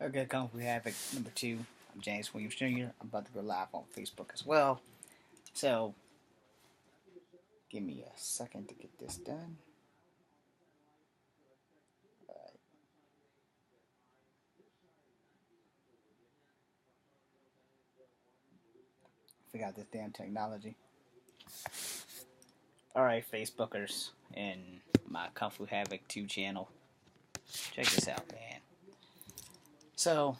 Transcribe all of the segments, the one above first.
Okay, Kung Fu Havoc number 2. I'm James Williams Jr. I'm about to go live on Facebook as well. So, give me a second to get this done. Alright, forgot this damn technology. Alright, Facebookers and my Kung Fu Havoc 2 channel. Check this out, man. So,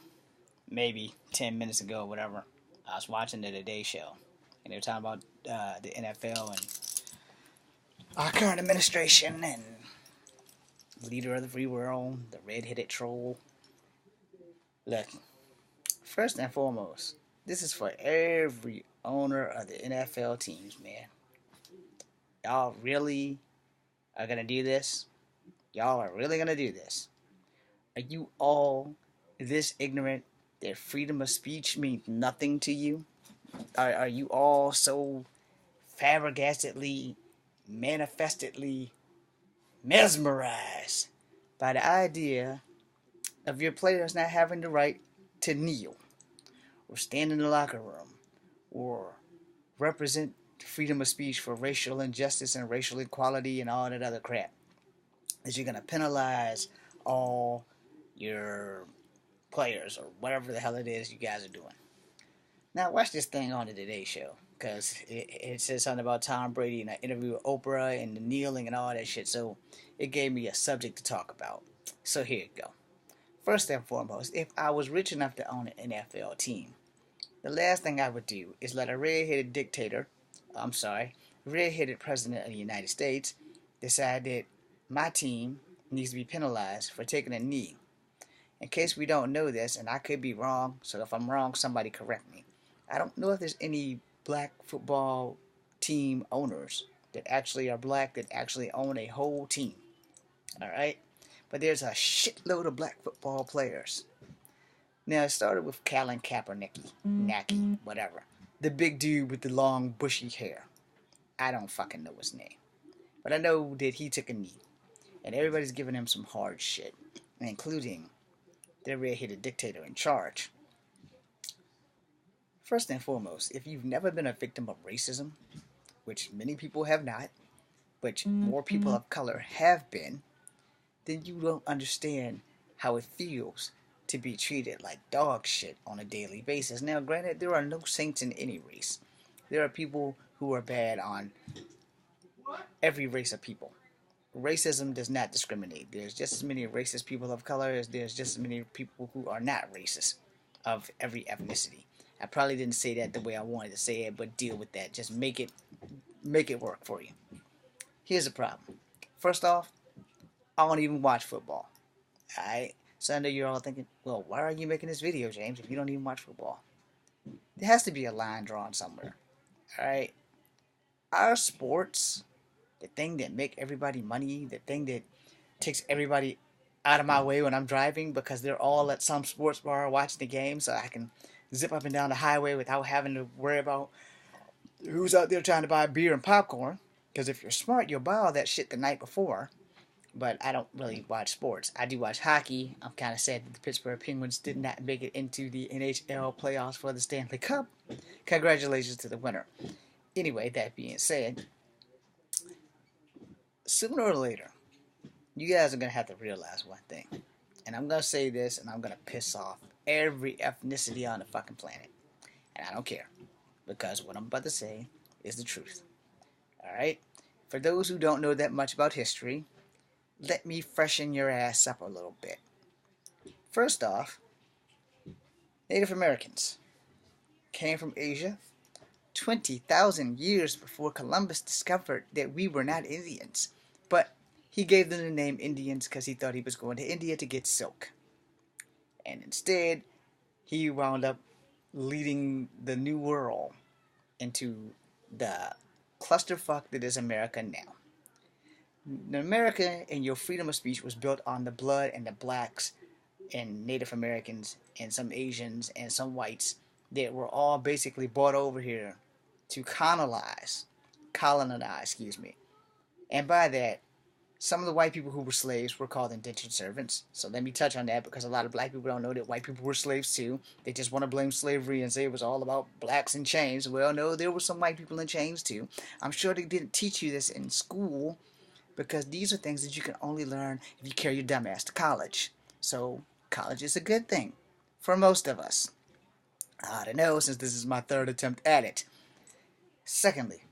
maybe 10 minutes ago or whatever, I was watching the Today Show. And they were talking about the NFL and our current administration and leader of the free world, the red-headed troll. Look, first and foremost, this is for every owner of the NFL teams, man. Y'all really are gonna do this? Y'all are really gonna do this? Are you all this ignorant that freedom of speech means nothing to you? Are you all so flabbergastedly, manifestedly mesmerized by the idea of your players not having the right to kneel or stand in the locker room or represent freedom of speech for racial injustice and racial equality and all that other crap? Is you're going to penalize all your players or whatever the hell it is you guys are doing. Now, watch this thing on the Today Show, because it says something about Tom Brady and an interview with Oprah and the kneeling and all that shit, so it gave me a subject to talk about. So here you go. First and foremost, if I was rich enough to own an NFL team, the last thing I would do is let a red-headed dictator, I'm sorry, red-headed president of the United States, decide that my team needs to be penalized for taking a knee. In case we don't know this, and I could be wrong, so if I'm wrong, somebody correct me. I don't know if there's any black football team owners that actually are black that actually own a whole team. Alright? But there's a shitload of black football players. Now, it started with Colin Kaepernick, Nacky, whatever. The big dude with the long, bushy hair. I don't fucking know his name. But I know that he took a knee. And everybody's giving him some hard shit, including the red-headed dictator in charge. First and foremost, if you've never been a victim of racism, which many people have not, but more people of color have been, then you don't understand how it feels to be treated like dog shit on a daily basis. Now, granted, there are no saints in any race. There are people who are bad on every race of people. Racism does not discriminate. There's just as many racist people of color as there's just as many people who are not racist of every ethnicity. I probably didn't say that the way I wanted to say it, but deal with that. Just make it work for you. Here's the problem. First off, I don't even watch football. Alright? So I know you're all thinking, well, why are you making this video, James, if you don't even watch football? There has to be a line drawn somewhere. Alright? Our sports, the thing that make everybody money, the thing that takes everybody out of my way when I'm driving because they're all at some sports bar watching the game so I can zip up and down the highway without having to worry about who's out there trying to buy beer and popcorn. Because if you're smart, you'll buy all that shit the night before. But I don't really watch sports. I do watch hockey. I'm kind of sad that the Pittsburgh Penguins did not make it into the NHL playoffs for the Stanley Cup. Congratulations to the winner. Anyway, that being said, sooner or later, you guys are going to have to realize one thing. And I'm going to say this, and I'm going to piss off every ethnicity on the fucking planet. And I don't care. Because what I'm about to say is the truth. Alright? For those who don't know that much about history, let me freshen your ass up a little bit. First off, Native Americans came from Asia 20,000 years before Columbus discovered that we were not Indians. But he gave them the name Indians because he thought he was going to India to get silk. And instead, he wound up leading the New World into the clusterfuck that is America now. America and your freedom of speech was built on the blood and the blacks and Native Americans and some Asians and some whites that were all basically brought over here to colonize, excuse me. And by that, some of the white people who were slaves were called indentured servants. So let me touch on that because a lot of black people don't know that white people were slaves too. They just want to blame slavery and say it was all about blacks in chains. Well, no, there were some white people in chains too. I'm sure they didn't teach you this in school because these are things that you can only learn if you carry your dumb ass to college. So college is a good thing for most of us. I don't know, since this is my third attempt at it. Secondly,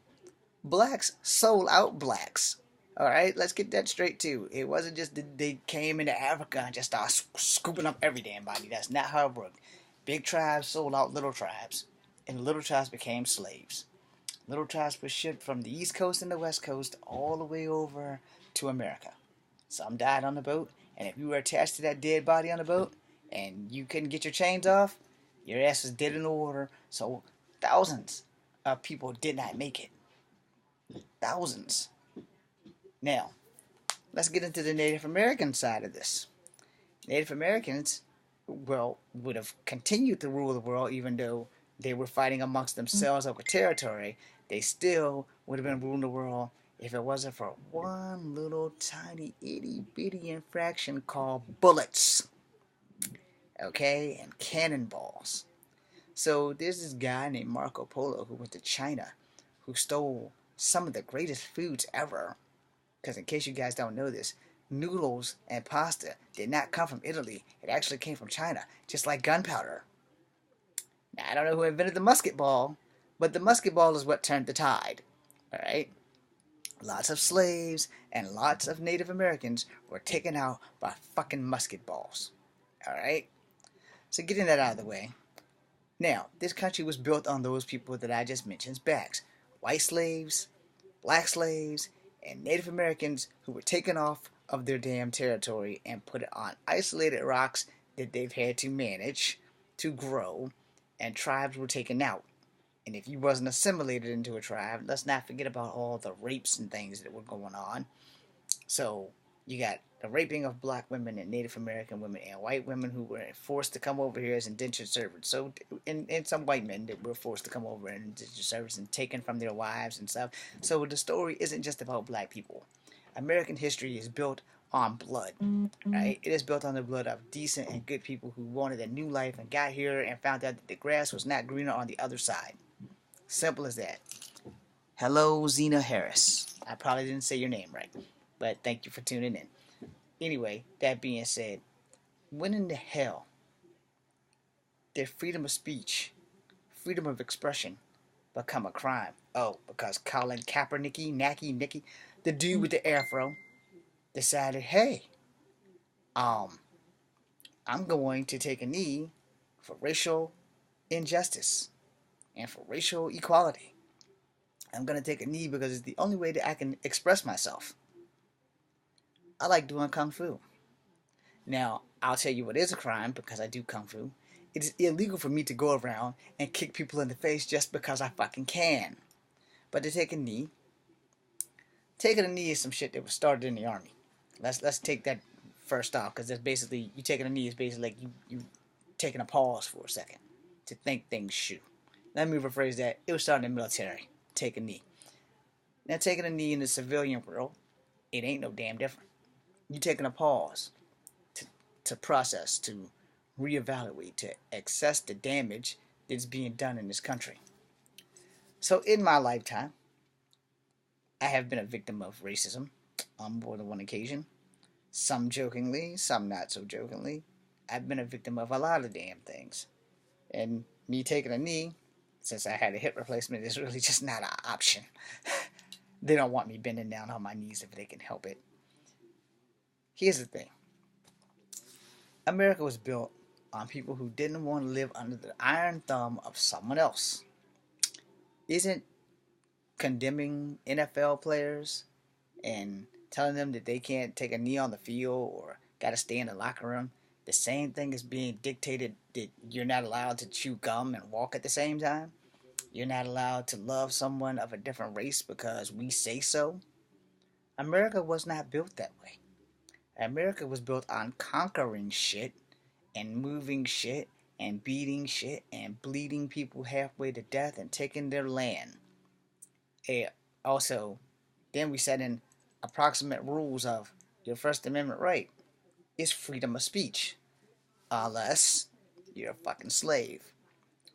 blacks sold out blacks. All right, let's get that straight too. It wasn't just that they came into Africa and just started scooping up every damn body. That's not how it worked. Big tribes sold out little tribes, and little tribes became slaves. Little tribes were shipped from the East Coast and the West Coast all the way over to America. Some died on the boat, and if you were attached to that dead body on the boat and you couldn't get your chains off, your ass was dead in the water. So thousands of people did not make it. Thousands. Now, let's get into the Native American side of this. Native Americans, well, would have continued to rule the world even though they were fighting amongst themselves over territory. They still would have been ruling the world if it wasn't for one little tiny itty bitty infraction called bullets. Okay? And cannonballs. So there's this guy named Marco Polo who went to China who stole some of the greatest foods ever. Because in case you guys don't know this, noodles and pasta did not come from Italy. It actually came from China, just like gunpowder. Now, I don't know who invented the musket ball, but the musket ball is what turned the tide. Alright? Lots of slaves and lots of Native Americans were taken out by fucking musket balls. Alright? So getting that out of the way. Now, this country was built on those people that I just mentioned's backs. White slaves, black slaves, and Native Americans who were taken off of their damn territory and put on isolated rocks that they've had to manage, to grow, and tribes were taken out. And if you wasn't assimilated into a tribe, let's not forget about all the rapes and things that were going on. So you got the raping of black women and Native American women and white women who were forced to come over here as indentured servants. So, and some white men that were forced to come over in indentured service and taken from their wives and stuff. So the story isn't just about black people. American history is built on blood, right? It is built on the blood of decent and good people who wanted a new life and got here and found out that the grass was not greener on the other side. Simple as that. Hello, Zena Harris. I probably didn't say your name right, but thank you for tuning in. Anyway, that being said, when in the hell did freedom of speech, freedom of expression become a crime? Oh, because Colin Kaepernick, Nicky, the dude with the afro, decided, hey, I'm going to take a knee for racial injustice and for racial equality. I'm going to take a knee because it's the only way that I can express myself. I like doing Kung Fu. Now, I'll tell you what is a crime because I do Kung Fu. It is illegal for me to go around and kick people in the face just because I fucking can. But to take a knee, taking a knee is some shit that was started in the army. Let's take that first off because that's basically, you taking a knee is basically like you taking a pause for a second to think things through. Let me rephrase that. It was started in the military. Take a knee. Now, taking a knee in the civilian world, it ain't no damn different. You taking a pause to process, to reevaluate, to assess the damage that's being done in this country. So in my lifetime, I have been a victim of racism on more than one occasion. Some jokingly, some not so jokingly. I've been a victim of a lot of damn things. And me taking a knee, since I had a hip replacement, is really just not an option. They don't want me bending down on my knees if they can help it. Here's the thing. America was built on people who didn't want to live under the iron thumb of someone else. Isn't condemning NFL players and telling them that they can't take a knee on the field or got to stay in the locker room the same thing as being dictated that you're not allowed to chew gum and walk at the same time? You're not allowed to love someone of a different race because we say so? America was not built that way. America was built on conquering shit and moving shit and beating shit and bleeding people halfway to death and taking their land. Also, then we sat in approximate rules of your First Amendment right is freedom of speech. Unless you're a fucking slave.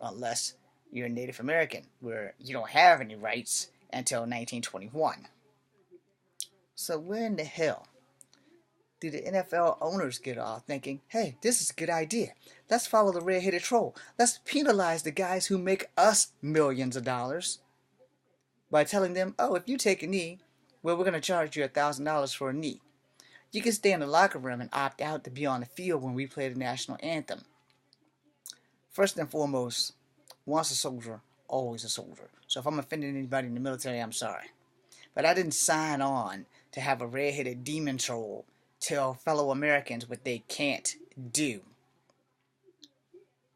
Unless you're a Native American, where you don't have any rights until 1921. So where in the hell do the NFL owners get off thinking, hey, this is a good idea. Let's follow the red-headed troll. Let's penalize the guys who make us millions of dollars by telling them, oh, if you take a knee, well, we're going to charge you $1,000 for a knee. You can stay in the locker room and opt out to be on the field when we play the national anthem. First and foremost, once a soldier, always a soldier. So if I'm offending anybody in the military, I'm sorry. But I didn't sign on to have a red-headed demon troll tell fellow Americans what they can't do.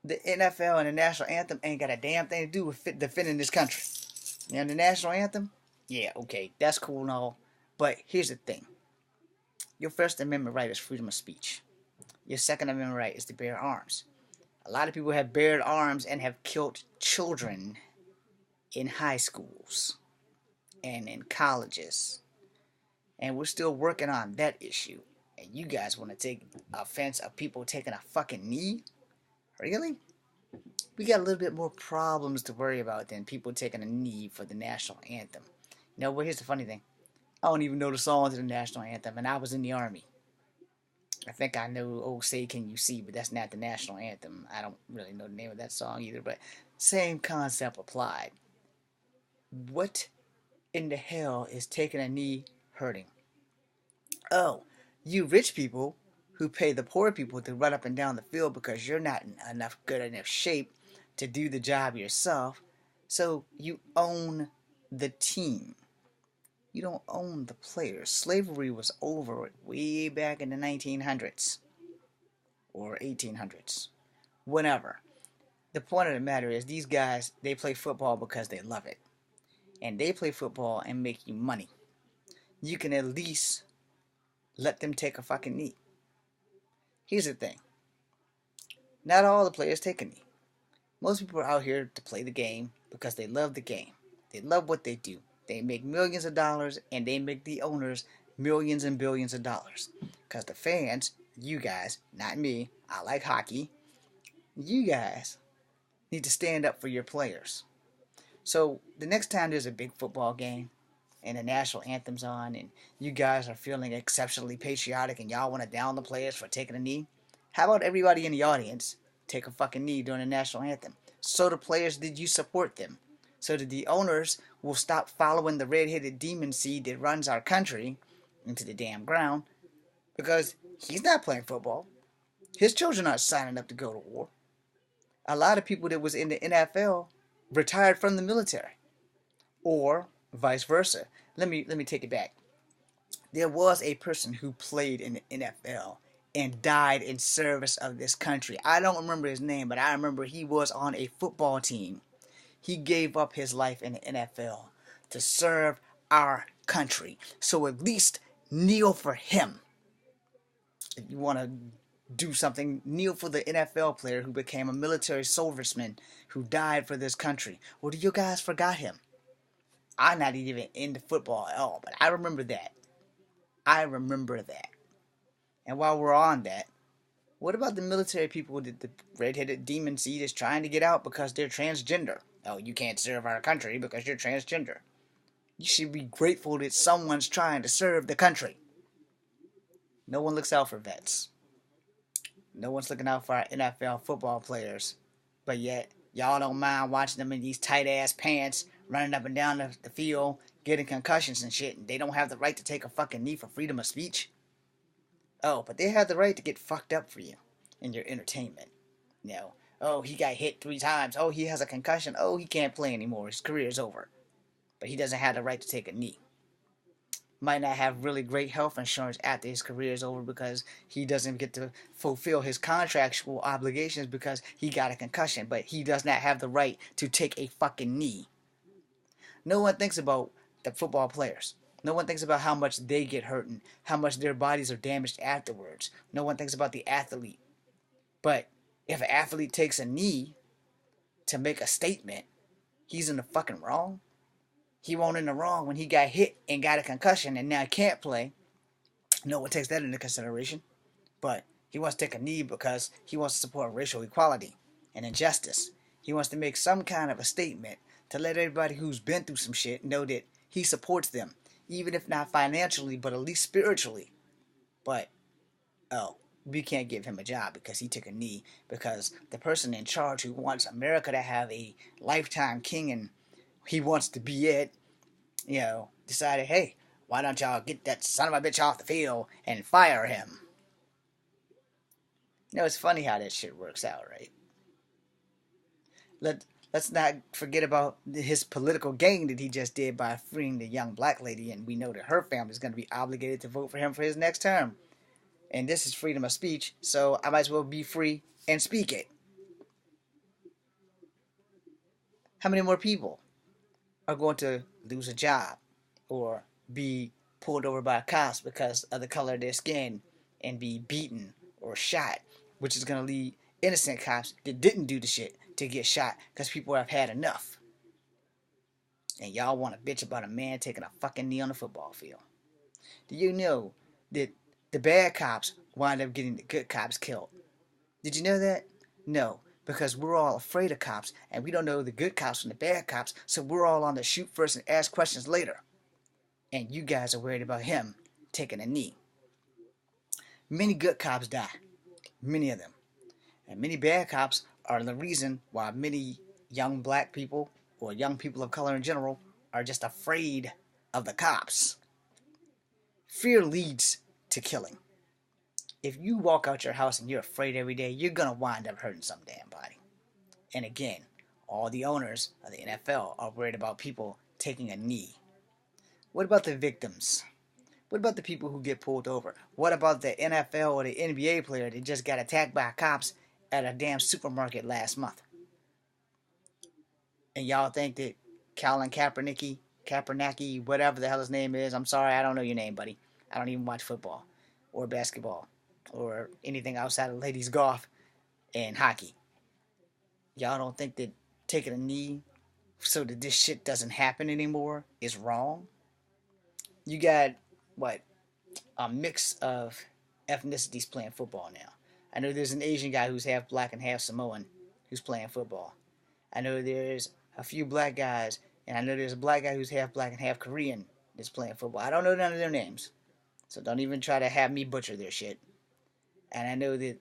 The NFL and the national anthem ain't got a damn thing to do with defending this country. And the national anthem? Yeah, okay, that's cool and all. But here's the thing. Your First Amendment right is freedom of speech. Your Second Amendment right is to bear arms. A lot of people have bared arms and have killed children in high schools and in colleges. And we're still working on that issue. And you guys want to take offense of people taking a fucking knee? Really? We got a little bit more problems to worry about than people taking a knee for the national anthem. You know, but here's the funny thing. I don't even know the songs of the national anthem, and I was in the Army. I think I know Oh Say Can You See, but that's not the national anthem. I don't really know the name of that song either, but same concept applied. What in the hell is taking a knee hurting? Oh, you rich people who pay the poor people to run up and down the field because you're not in good enough shape to do the job yourself, so you own the team. You don't own the players. Slavery was over way back in the 1900s or 1800s, whenever. The point of the matter is these guys, they play football because they love it. And they play football and make you money. You can at least let them take a fucking knee. Here's the thing. Not all the players take a knee. Most people are out here to play the game because they love the game. They love what they do. They make millions of dollars and they make the owners millions and billions of dollars. Because the fans, you guys, not me, I like hockey, you guys need to stand up for your players. So the next time there's a big football game and the national anthem's on and you guys are feeling exceptionally patriotic and y'all want to down the players for taking a knee, how about everybody in the audience take a fucking knee during the national anthem? So the players, did you support them? So that the owners will stop following the red-headed demon seed that runs our country into the damn ground, because he's not playing football. His children aren't signing up to go to war. A lot of people that was in the NFL retired from the military, or vice versa. Let me take it back. There was a person who played in the NFL and died in service of this country. I don't remember his name, but I remember he was on a football team. He gave up his life in the NFL to serve our country. So at least kneel for him. If you want to do something, kneel for the NFL player who became a military serviceman who died for this country. Or do you guys forgot him? I'm not even into football at all, but I remember that. I remember that. And while we're on that, what about the military people that the red-headed demon seed is trying to get out because they're transgender? Oh, you can't serve our country because you're transgender. You should be grateful that someone's trying to serve the country. No one looks out for vets. No one's looking out for our NFL football players. But yet, y'all don't mind watching them in these tight-ass pants, running up and down the field, getting concussions and shit, and they don't have the right to take a fucking knee for freedom of speech? Oh, but they have the right to get fucked up for you in your entertainment. You know, oh, he got hit 3 times. Oh, he has a concussion. Oh, he can't play anymore. His career's over. But he doesn't have the right to take a knee. Might not have really great health insurance after his career is over because he doesn't get to fulfill his contractual obligations because he got a concussion. But he does not have the right to take a fucking knee. No one thinks about the football players. No one thinks about how much they get hurt and how much their bodies are damaged afterwards. No one thinks about the athlete. But if an athlete takes a knee to make a statement, he's in the fucking wrong. he won't in the wrong when he got hit and got a concussion and now can't play. No one takes that into consideration. But he wants to take a knee because he wants to support racial equality and injustice. He wants to make some kind of a statement to let everybody who's been through some shit know that he supports them, even if not financially, but at least spiritually. But, oh, we can't give him a job because he took a knee, because the person in charge who wants America to have a lifetime king and he wants to be it, decided, hey, why don't y'all get that son of a bitch off the field and fire him? It's funny how that shit works out, right? Let's not forget about his political gain that he just did by freeing the young black lady, and we know that her family is going to be obligated to vote for him for his next term. And this is freedom of speech, so I might as well be free and speak it. How many more people are going to lose a job or be pulled over by cops because of the color of their skin and be beaten or shot, which is going to lead innocent cops that didn't do the shit to get shot because people have had enough? And y'all want to bitch about a man taking a fucking knee on the football field. Do you know that the bad cops wind up getting the good cops killed? Did you know that? No, because we're all afraid of cops and we don't know the good cops from the bad cops, so we're all on the shoot first and ask questions later. And you guys are worried about him taking a knee. Many good cops die. Many of them. And many bad cops are the reason why many young black people or young people of color in general are just afraid of the cops. Fear leads to killing. If you walk out your house and you're afraid every day, you're going to wind up hurting some damn body. And again, all the owners of the NFL are worried about people taking a knee. What about the victims? What about the people who get pulled over? What about the NFL or the NBA player that just got attacked by cops at a damn supermarket last month? And y'all think that Colin Kaepernick, whatever the hell his name is, I'm sorry, I don't know your name, buddy. I don't even watch football or basketball or anything outside of ladies golf and hockey. Y'all don't think that taking a knee so that this shit doesn't happen anymore is wrong? You got, a mix of ethnicities playing football now. I know there's an Asian guy who's half black and half Samoan who's playing football. I know there's a few black guys, and I know there's a black guy who's half black and half Korean that's playing football. I don't know none of their names, so don't even try to have me butcher their shit. And I know that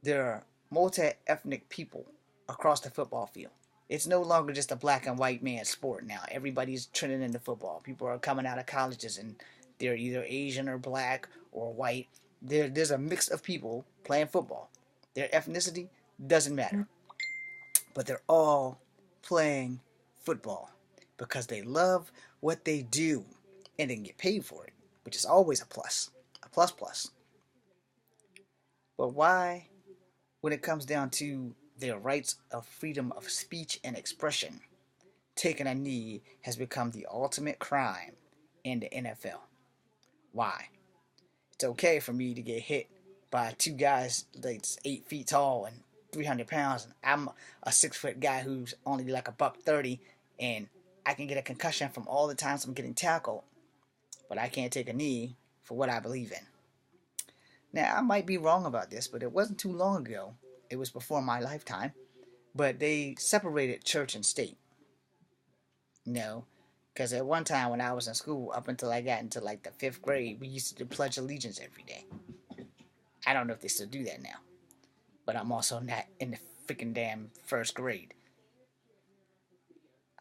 there are multi-ethnic people across the football field. It's no longer just a black and white man's sport now. Everybody's trending into football. People are coming out of colleges and they're either Asian or black or white. There's a mix of people playing football. Their ethnicity doesn't matter. But they're all playing football because they love what they do and they can get paid for it, which is always a plus. A plus plus. But why, when it comes down to their rights of freedom of speech and expression, taking a knee has become the ultimate crime in the NFL? Why? It's okay for me to get hit by two guys that's 8 feet tall and 300 pounds, and I'm a 6 foot guy who's only like a $130, and I can get a concussion from all the times I'm getting tackled, but I can't take a knee for what I believe in. Now, I might be wrong about this, but it wasn't too long ago. It was before my lifetime, but they separated church and state. Because at one time when I was in school, up until I got into like the 5th grade, we used to do Pledge Allegiance every day. I don't know if they still do that now, but I'm also not in the freaking damn 1st grade.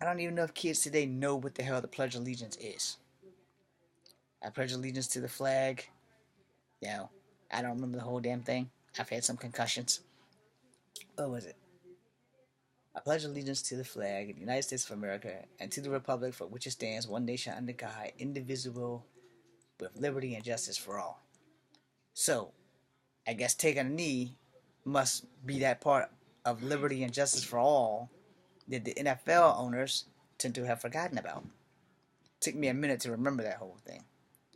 I don't even know if kids today know what the hell the Pledge Allegiance is. I pledge allegiance to the flag. I don't remember the whole damn thing. I've had some concussions. What was it? I pledge allegiance to the flag of the United States of America and to the republic for which it stands, one nation under God, indivisible, with liberty and justice for all. So, I guess taking a knee must be that part of liberty and justice for all that the NFL owners tend to have forgotten about. It took me a minute to remember that whole thing,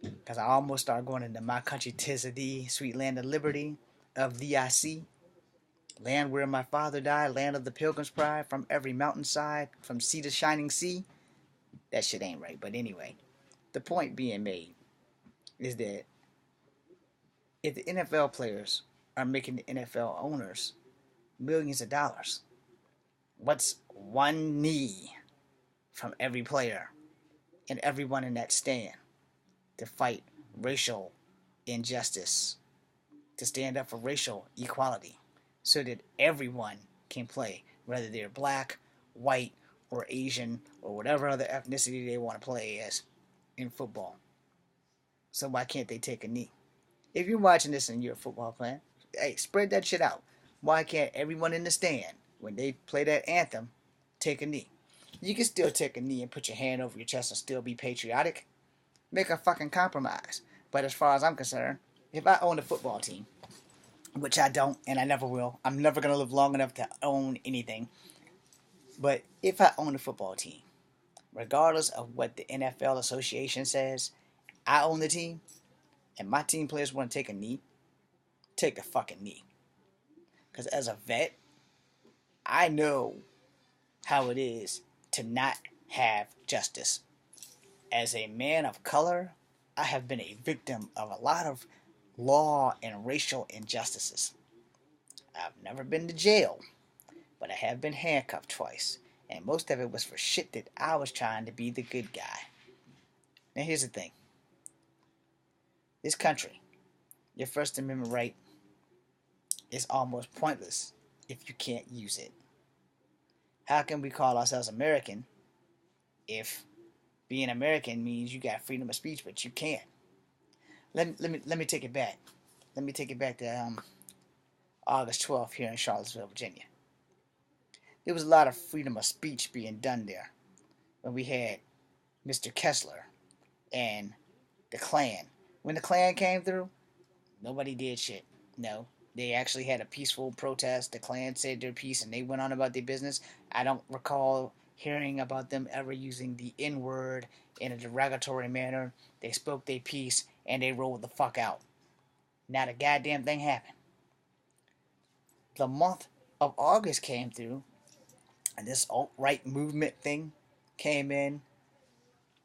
because I almost started going into my country, 'tis of thee, sweet land of liberty, of thee I see. Land where my father died, land of the pilgrim's pride, from every mountainside, from sea to shining sea. That shit ain't right. But anyway, the point being made is that if the NFL players are making the NFL owners millions of dollars, what's one knee from every player and everyone in that stand to fight racial injustice, to stand up for racial equality, so that everyone can play, whether they're black, white, or Asian, or whatever other ethnicity they want to play as in football? So why can't they take a knee? If you're watching this and you're a football fan, hey, spread that shit out. Why can't everyone in the stand, when they play that anthem, take a knee? You can still take a knee and put your hand over your chest and still be patriotic. Make a fucking compromise. But as far as I'm concerned, if I own a football team, which I don't and I never will, I'm never going to live long enough to own anything. But if I own a football team, regardless of what the NFL Association says, I own the team, and my team players want to take a knee, take the fucking knee. Because as a vet, I know how it is to not have justice. As a man of color, I have been a victim of a lot of law and racial injustices. I've never been to jail, but I have been handcuffed twice, and most of it was for shit that I was trying to be the good guy. Now here's the thing. This country, your First Amendment right, is almost pointless if you can't use it. How can we call ourselves American if being American means you got freedom of speech, but you can't? Let me take it back. Let me take it back to August 12th here in Charlottesville, Virginia. There was a lot of freedom of speech being done there when we had Mr. Kessler and the Klan. When the Klan came through, nobody did shit. No, they actually had a peaceful protest. The Klan said their piece and they went on about their business. I don't recall hearing about them ever using the N-word in a derogatory manner. They spoke their piece and they rolled the fuck out. Not a goddamn thing happened. The month of August came through, and this alt-right movement thing came in.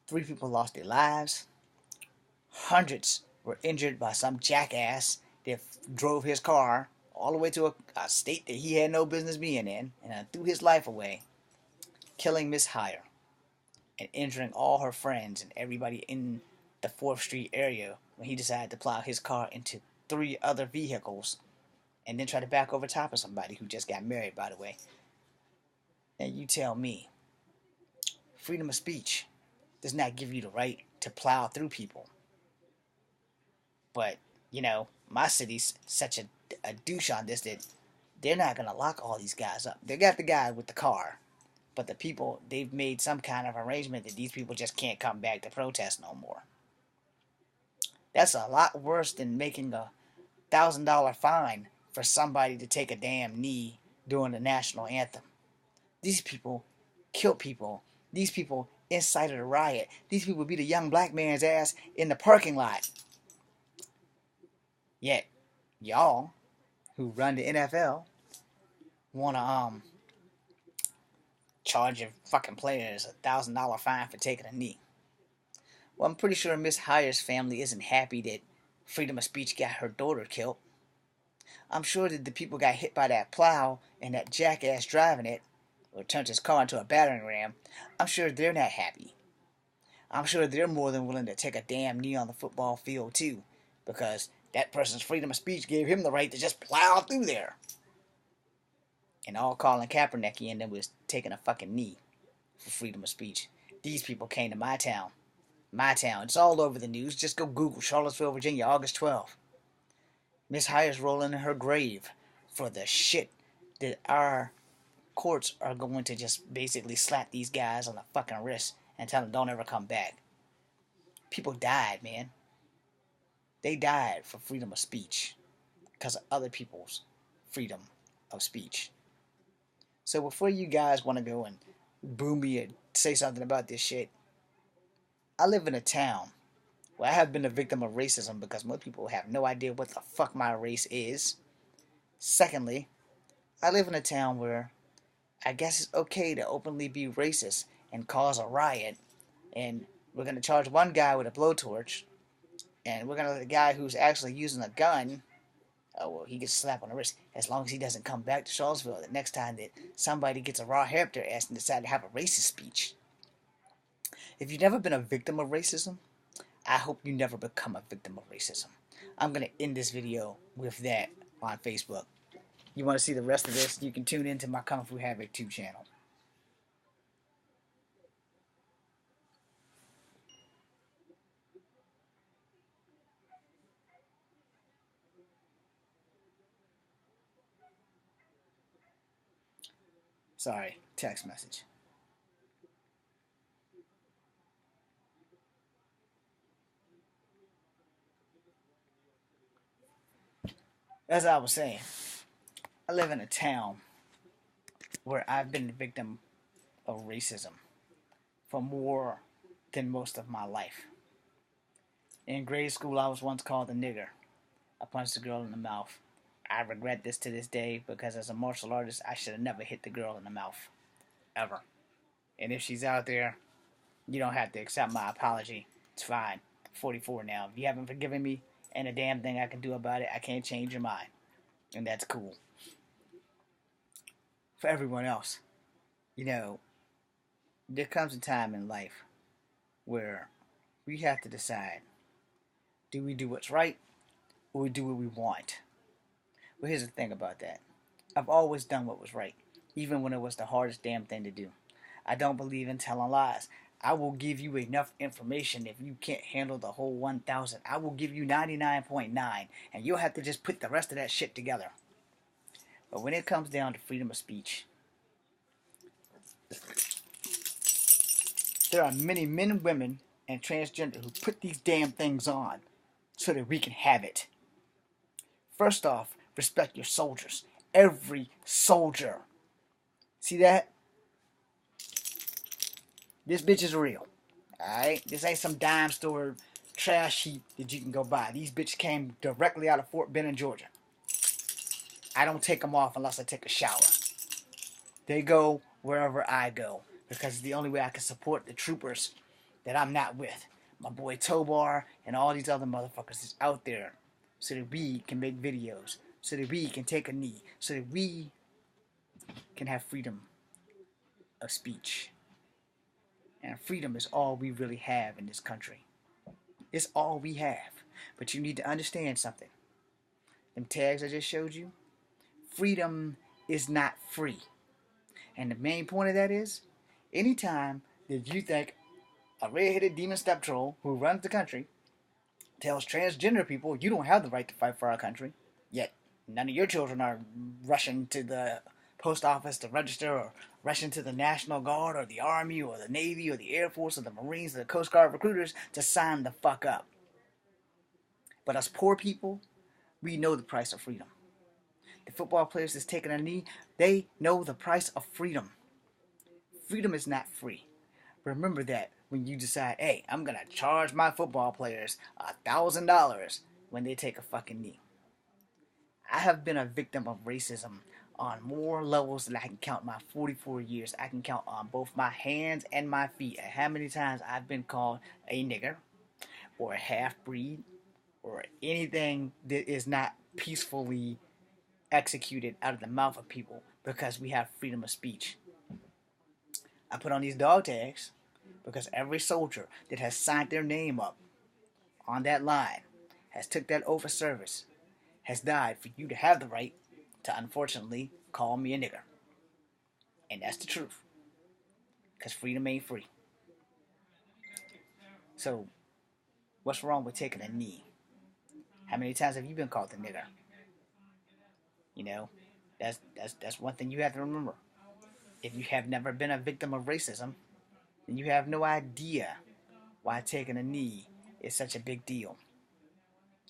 3 people lost their lives. Hundreds were injured by some jackass that drove his car all the way to a state that he had no business being in and threw his life away, killing Miss Heyer and injuring all her friends and everybody in the 4th Street area when he decided to plow his car into 3 other vehicles and then try to back over top of somebody who just got married, by the way. And you tell me, freedom of speech does not give you the right to plow through people. But, you know, my city's such a douche on this that they're not going to lock all these guys up. They got the guy with the car, but the people, they've made some kind of arrangement that these people just can't come back to protest no more. That's a lot worse than making a $1,000 fine for somebody to take a damn knee during the national anthem. These people kill people. These people incited a riot. These people beat a young black man's ass in the parking lot. Yet, y'all who run the NFL wanna charge your fucking players $1,000 fine for taking a knee. Well, I'm pretty sure Miss Heyer's family isn't happy that freedom of speech got her daughter killed. I'm sure that the people got hit by that plow and that jackass driving it, or turned his car into a battering ram. I'm sure they're not happy. I'm sure they're more than willing to take a damn knee on the football field too, because that person's freedom of speech gave him the right to just plow through there. And all Colin Kaepernick and them was taking a fucking knee for freedom of speech. These people came to my town. My town. It's all over the news. Just go Google Charlottesville, Virginia, August 12th. Miss Heyer's rolling in her grave for the shit that our courts are going to just basically slap these guys on the fucking wrist and tell them don't ever come back. People died, man. They died for freedom of speech because of other people's freedom of speech. So before you guys want to go and boo me and say something about this shit, I live in a town where I have been a victim of racism because most people have no idea what the fuck my race is. Secondly, I live in a town where I guess it's okay to openly be racist and cause a riot and we're going to charge one guy with a blowtorch, and we're going to let the guy who's actually using a gun, oh, well, he gets a slap on the wrist, as long as he doesn't come back to Charlottesville the next time that somebody gets a raw hair up their ass and decide to have a racist speech. If you've never been a victim of racism, I hope you never become a victim of racism. I'm going to end this video with that on Facebook. You want to see the rest of this, you can tune into my Kung Fu Havoc 2 channel. Sorry, text message. As I was saying, I live in a town where I've been the victim of racism for more than most of my life. In grade school, I was once called a nigger. I punched a girl in the mouth. I regret this to this day because as a martial artist, I should have never hit the girl in the mouth. Ever. And if she's out there, you don't have to accept my apology. It's fine. I'm 44 now. If you haven't forgiven me, ain't a damn thing I can do about it. I can't change your mind. And that's cool. For everyone else, there comes a time in life where we have to decide, do we do what's right or we do what we want? Well, here's the thing about that. I've always done what was right, even when it was the hardest damn thing to do. I don't believe in telling lies. I will give you enough information if you can't handle the whole 1,000. I will give you 99.9, and you'll have to just put the rest of that shit together. But when it comes down to freedom of speech, there are many men and women and transgender who put these damn things on so that we can have it. First off, respect your soldiers. Every soldier. See that? This bitch is real. Alright? This ain't some dime store trash heap that you can go buy. These bitches came directly out of Fort Benning, Georgia. I don't take them off unless I take a shower. They go wherever I go because it's the only way I can support the troopers that I'm not with. My boy Tobar and all these other motherfuckers is out there so that we can make videos, so that we can take a knee, so that we can have freedom of speech. And freedom is all we really have in this country. It's all we have. But you need to understand something. Them tags I just showed you, freedom is not free. And the main point of that is, anytime that you think a red-headed demon step troll who runs the country tells transgender people you don't have the right to fight for our country, yet none of your children are rushing to the post office to register or rushing to the National Guard or the Army or the Navy or the Air Force or the Marines or the Coast Guard recruiters to sign the fuck up. But us poor people, we know the price of freedom. The football players that's taking a knee, they know the price of freedom. Freedom is not free. Remember that when you decide, hey, I'm going to charge my football players $1,000 when they take a fucking knee. I have been a victim of racism on more levels than I can count my 44 years. I can count on both my hands and my feet and how many times I've been called a nigger or a half-breed or anything that is not peacefully executed out of the mouth of people because we have freedom of speech. I put on these dog tags because every soldier that has signed their name up on that line, has took that oath of service, has died for you to have the right to unfortunately call me a nigger. And that's the truth. Because freedom ain't free. So, what's wrong with taking a knee? How many times have you been called a nigger? That's one thing you have to remember. If you have never been a victim of racism, then you have no idea why taking a knee is such a big deal.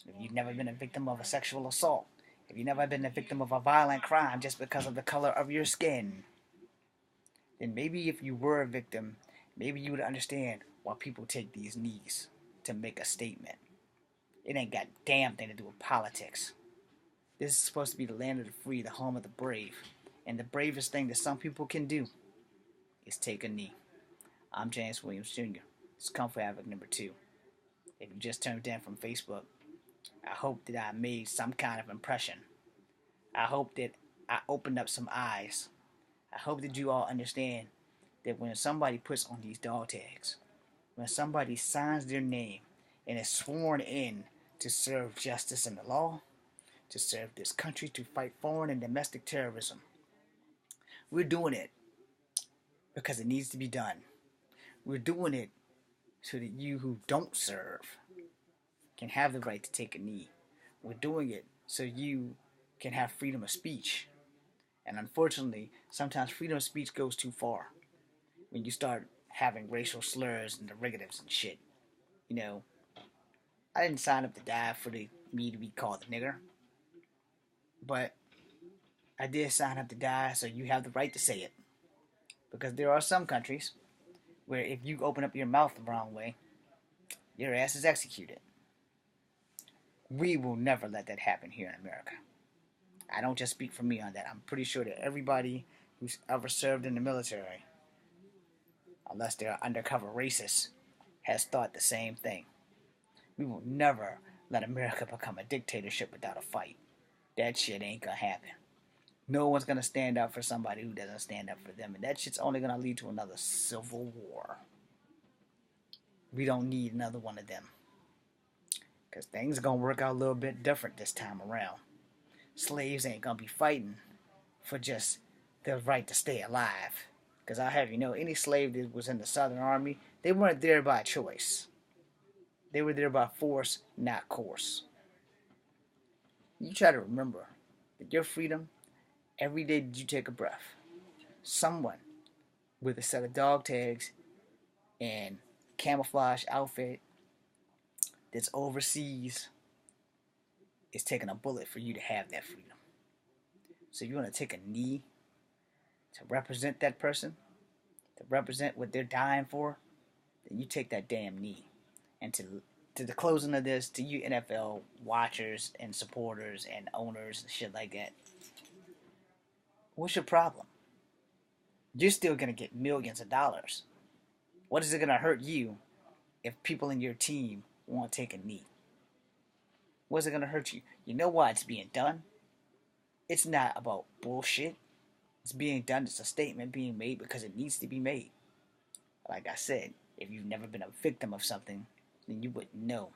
If you've never been a victim of a sexual assault, if you've never been a victim of a violent crime just because of the color of your skin, then maybe if you were a victim, maybe you would understand why people take these knees to make a statement. It ain't got a damn thing to do with politics. This is supposed to be the land of the free, the home of the brave. And the bravest thing that some people can do is take a knee. I'm James Williams Jr. It's Comfort Havoc number 2. If you just turned in from Facebook, I hope that I made some kind of impression. I hope that I opened up some eyes. I hope that you all understand that when somebody puts on these dog tags, when somebody signs their name and is sworn in to serve justice and the law, to serve this country, to fight foreign and domestic terrorism, we're doing it because it needs to be done. We're doing it so that you who don't serve can have the right to take a knee. We're doing it so you can have freedom of speech. And unfortunately, sometimes freedom of speech goes too far. When you start having racial slurs and derogatives and shit. You know, I didn't sign up to die for me to be called a nigger. But I did sign up to die, so you have the right to say it. Because there are some countries where if you open up your mouth the wrong way, your ass is executed. We will never let that happen here in America. I don't just speak for me on that. I'm pretty sure that everybody who's ever served in the military, unless they're undercover racists, has thought the same thing. We will never let America become a dictatorship without a fight. That shit ain't gonna happen. No one's gonna stand up for somebody who doesn't stand up for them, and that shit's only gonna lead to another civil war. We don't need another one of them. Because things are gonna work out a little bit different this time around. Slaves ain't gonna be fighting for just their right to stay alive. Because I'll have you know, any slave that was in the Southern Army, they weren't there by choice. They were there by force, not course. You try to remember that your freedom, every day that you take a breath, someone with a set of dog tags and camouflage outfit that's overseas is taking a bullet for you to have that freedom. So you want to take a knee to represent that person, to represent what they're dying for, then you take that damn knee. And to the closing of this, to you NFL watchers and supporters and owners and shit like that, what's your problem? You're still going to get millions of dollars. What is it going to hurt you if people in your team won't take a knee? What's it going to hurt you? You know why it's being done? It's not about bullshit. It's being done. It's a statement being made because it needs to be made. Like I said, if you've never been a victim of something, then you wouldn't know.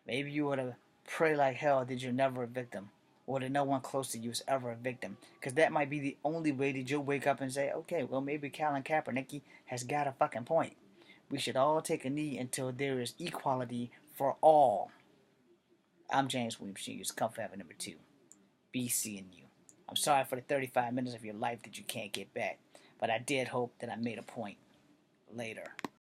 Maybe you would have prayed like hell that you're never a victim, or that no one close to you is ever a victim. Because that might be the only way that you'll wake up and say, okay, well, maybe Colin Kaepernick has got a fucking point. We should all take a knee until there is equality for all. I'm James Williams Jr., Comfort Havoc number 2. Be seeing you. I'm sorry for the 35 minutes of your life that you can't get back, but I did hope that I made a point. Later.